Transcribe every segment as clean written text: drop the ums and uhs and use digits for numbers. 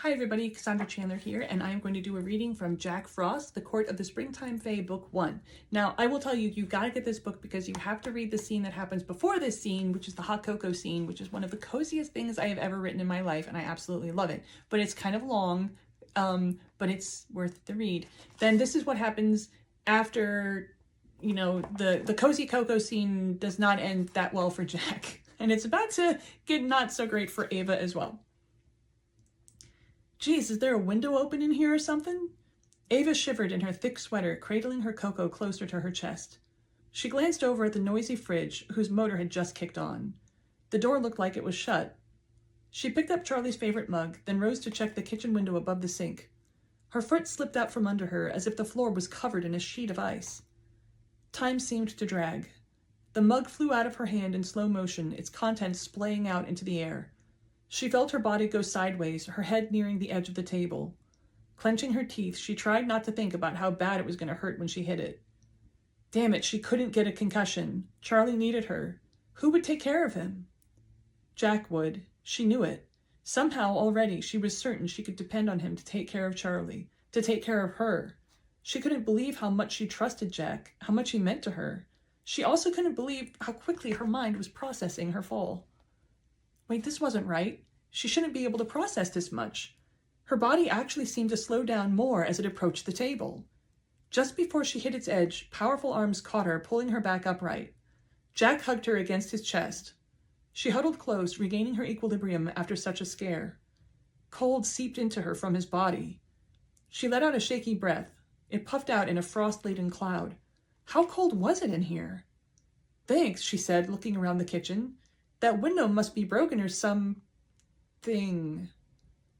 Hi everybody, Cassandra Chandler here, and I am going to do a reading from Jack Frost, The Court of the Springtime Fae, Book 1. Now, I will tell you, you've got to get this book because you have to read the scene that happens before this scene, which is the hot cocoa scene, which is one of the coziest things I have ever written in my life, and I absolutely love it. But it's kind of long, but it's worth the read. Then this is what happens after, you know, the cozy cocoa scene does not end that well for Jack. And it's about to get not so great for Ava as well. Geez, is there a window open in here or something? Ava shivered in her thick sweater, cradling her cocoa closer to her chest. She glanced over at the noisy fridge, whose motor had just kicked on. The door looked like it was shut. She picked up Charlie's favorite mug, then rose to check the kitchen window above the sink. Her foot slipped out from under her as if the floor was covered in a sheet of ice. Time seemed to drag. The mug flew out of her hand in slow motion, its contents splaying out into the air. She felt her body go sideways, her head nearing the edge of the table. Clenching her teeth, she tried not to think about how bad it was going to hurt when she hit it. Damn it, she couldn't get a concussion. Charlie needed her. Who would take care of him? Jack would. She knew it. Somehow already she was certain she could depend on him to take care of Charlie, to take care of her. She couldn't believe how much she trusted Jack, how much he meant to her. She also couldn't believe how quickly her mind was processing her fall. Wait, this wasn't right. She shouldn't be able to process this much. Her body actually seemed to slow down more as it approached the table. Just before she hit its edge, powerful arms caught her, pulling her back upright. Jack hugged her against his chest. She huddled close, regaining her equilibrium after such a scare. Cold seeped into her from his body. She let out a shaky breath. It puffed out in a frost-laden cloud. How cold was it in here? Thanks, she said, looking around the kitchen. That window must be broken or something.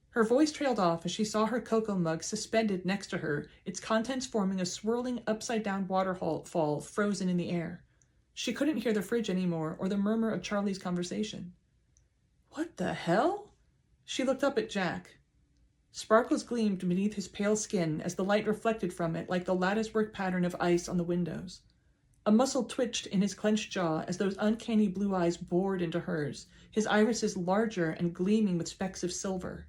Her voice trailed off as she saw her cocoa mug suspended next to her, its contents forming a swirling upside-down waterfall frozen in the air. She couldn't hear the fridge anymore or the murmur of Charlie's conversation. What the hell? She looked up at Jack. Sparkles gleamed beneath his pale skin as the light reflected from it like the latticework pattern of ice on the windows. A muscle twitched in his clenched jaw as those uncanny blue eyes bored into hers, his irises larger and gleaming with specks of silver.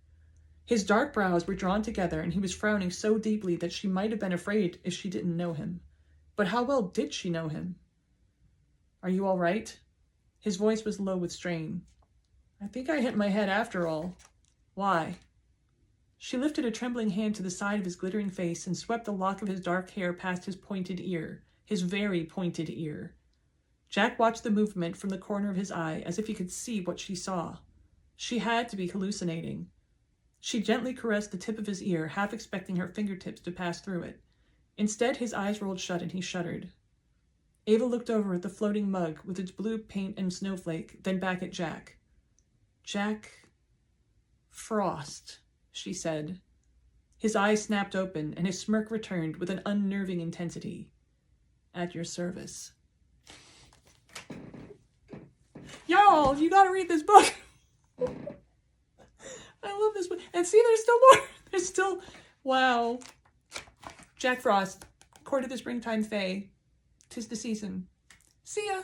His dark brows were drawn together and he was frowning so deeply that she might have been afraid if she didn't know him. But how well did she know him? Are you all right? His voice was low with strain. I think I hit my head after all. Why? She lifted a trembling hand to the side of his glittering face and swept a lock of his dark hair past his pointed ear. His very pointed ear. Jack watched the movement from the corner of his eye as if he could see what she saw. She had to be hallucinating. She gently caressed the tip of his ear, half expecting her fingertips to pass through it. Instead, his eyes rolled shut and he shuddered. Ava looked over at the floating mug with its blue paint and snowflake, then back at Jack. Jack Frost, she said. His eyes snapped open and his smirk returned with an unnerving intensity. At your service. Y'all, you gotta read this book. I love this book. And see, there's still more. There's still, wow. Jack Frost, Court of the Springtime Fae. 'Tis the season. See ya.